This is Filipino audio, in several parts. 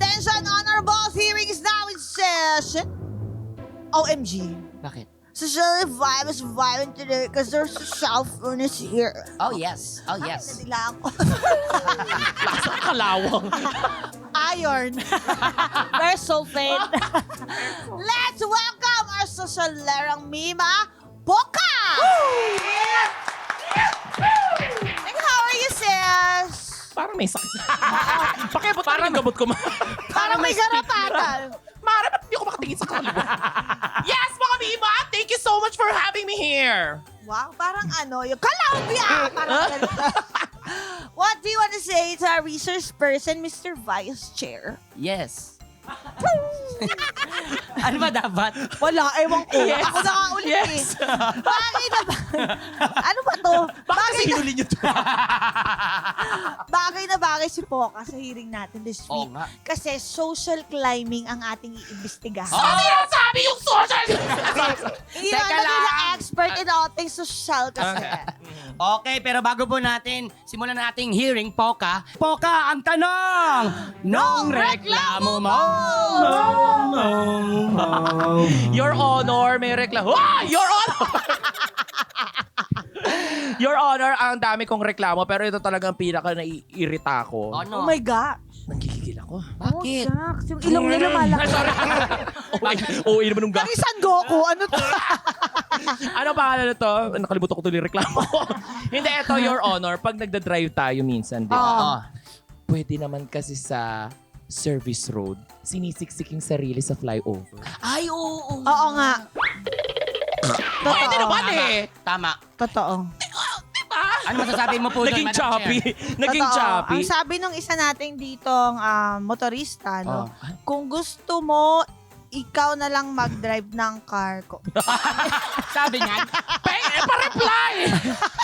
Attention, honorable hearing is now in session. OMG. Bakit? Social vibe is violent today because there's a cell furnace here. Oh, yes. Oh, yes. Nadila ako. Lasa kalawang. Iron. There's sulfate. Let's welcome our social lerang Mima, Poka! And how are you, sis? Parang may sakit. Pakipot parang gamot ko. Parang may garapatan. Mara, ba't hindi ko makatingin sa kaliwa? Yes, mga Mima! Thank you so much for having me here. Wow, parang ano, yung Colombia! Parang What do you want to say to our research person, Mr. Vice Chair? Yes. Ano ba dapat? Wala, ewan ko. Yes. Ako na nga ulit Yes. eh. Bagay na ba? Ano ba to? Bakit kasi hinuli niyo to? Bagay na bagay si Poca sa hearing natin this Oo week. nga. Kasi social climbing ang ating iimbestigahan. Ano yung sabi yung social? Hindi Teka naman nila lang. expert in all things social kasi. Okay, pero bago po natin simulan nating hearing, Poka. Poka, ang tanong! Nung reklamo mo! Your Honor, may reklamo. Ah! Your Honor! Your Honor, ang dami kong reklamo pero ito talagang pinaka naiirita ko. Oh Ano? my God. Nagigigil ako. Bakit? Oh, shucks. Yung ilong nila malaki. Sorry. Oo, naman nung Kani San Goku, ano to? Ano pangalan nito? Nakalimutan ko tuloy yung reklamo. Hindi, ito, Your Honor. Pag nagda-drive tayo minsan, di ba? Oo. Pwede naman kasi sa service road, sinisiksik yung sarili sa flyover. Ay, oo. Oo nga. Pwede Totoo. naman eh. Tama. Totoo. Diba? Ano masasabi mo po doon, Naging Madam choppy. Chair? Naging Totoo. choppy. Ang sabi nung isa nating ditong motorista, no? Oh. Kung gusto mo, ikaw na lang mag-drive ng car ko. Sabi niya, Pa-reply!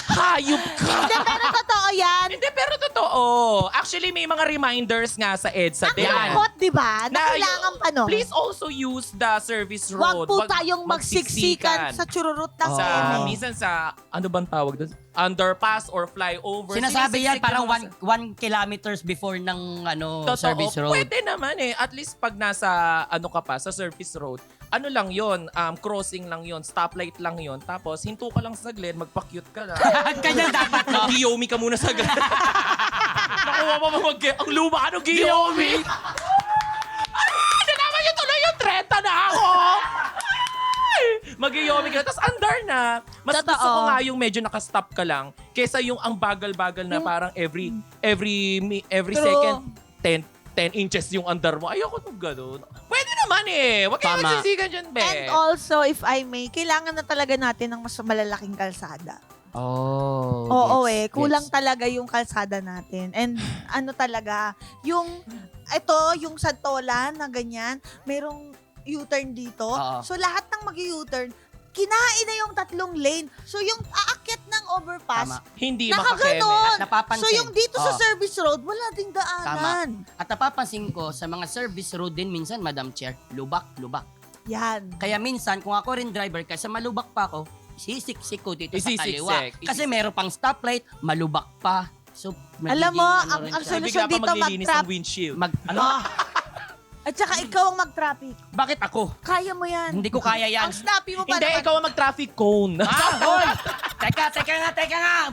Hayop ka! Hindi, pero totoo yan. Hindi, pero totoo. Actually, may mga reminders nga sa EDSA Ang din. lungkot, di ba? Na Na kailangan pa, no? Please also use the service Wag road. po tayong magsiksikan sa chururut ng sa eme. minsan sa ano bang tawag doon? Underpass or flyover. sinasabi yan Sinisiksik parang yung mga 1 kilometers before ng Totoo. service road. Pwede naman eh. At least pag nasa ano ka pa sa service road, ano lang 'yon, crossing lang 'yon, stoplight lang 'yon. Tapos hinto ka lang saglit, magpa-cute ka lang. Ganyan dapat, no? Giyomi ka muna saglit. Nakuha pa ang luma ka ng Giyomi. Naman yung tuloy yung 30 na ako. Mag-yomi ka. Tapos andar na. Mas Totoo. gusto ko nga yung medyo nakastop ka lang kesa yung ang bagal-bagal na parang every True. second 10 inches yung andar mo. Ayoko nung gano'n. Pwede naman eh. Huwag kayo Tama. magsisigan dyan, be. And also, if I may, kailangan na talaga natin ng mas malalaking kalsada. Oh, Oo kulang talaga yung kalsada natin. And ano talaga, yung Santolan na ganyan, merong U-turn dito. Oo. So lahat ng mag-U-turn, kinain na yung 3 lane. So yung aakyat ng overpass, Tama. Hindi nakaganon. makakeme. Napapansin. So yung dito sa Oo. service road, wala ding daanan. At napapansin ko sa mga service road din minsan, Madam Chair, lubak. Yan. Kaya minsan, kung ako rin driver, kasi malubak pa ako, sisiksik ko dito sa Isisiksik. kaliwa. Kasi meron pang stoplight, malubak pa. So, Alam mo, magiging ang rin siya. solusyon Bigla pa dito, maglilinis mag-trap. ng windshield. ano? At saka ikaw ang mag-traffic. Bakit ako? Kaya mo yan. Hindi ko kaya yan. Ang snappy mo pa Hindi, naman. ikaw ang mag-traffic cone. Hoy! Teka nga.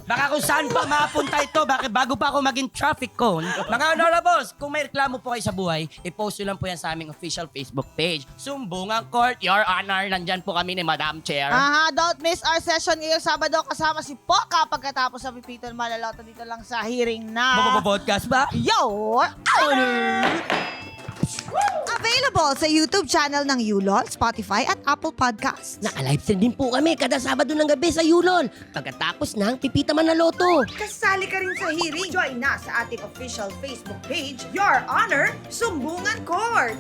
Baka kung saan pa mapunta ito, bago pa ako maging traffic cone. Mga honorables, kung may reklamo po kayo sa buhay, i-post nyo lang po yan sa aming official Facebook page. Sumbungan Court, Your Honor, nandyan po kami ni Madam Chair. Don't miss our session ngayong Sabado kasama si Poca pagkatapos sa Pipiton Malaloto dito lang sa hearing na Podcast ba? Your Honor! Available sa YouTube channel ng Yulol, Spotify at Apple Podcasts. Naka-livestream din po kami kada Sabado ng gabi sa Yulol. Pagkatapos ng Pipita Manaloto. Kasali ka rin sa hearing. Join na sa ating official Facebook page, Your Honor, Sumbungan Court.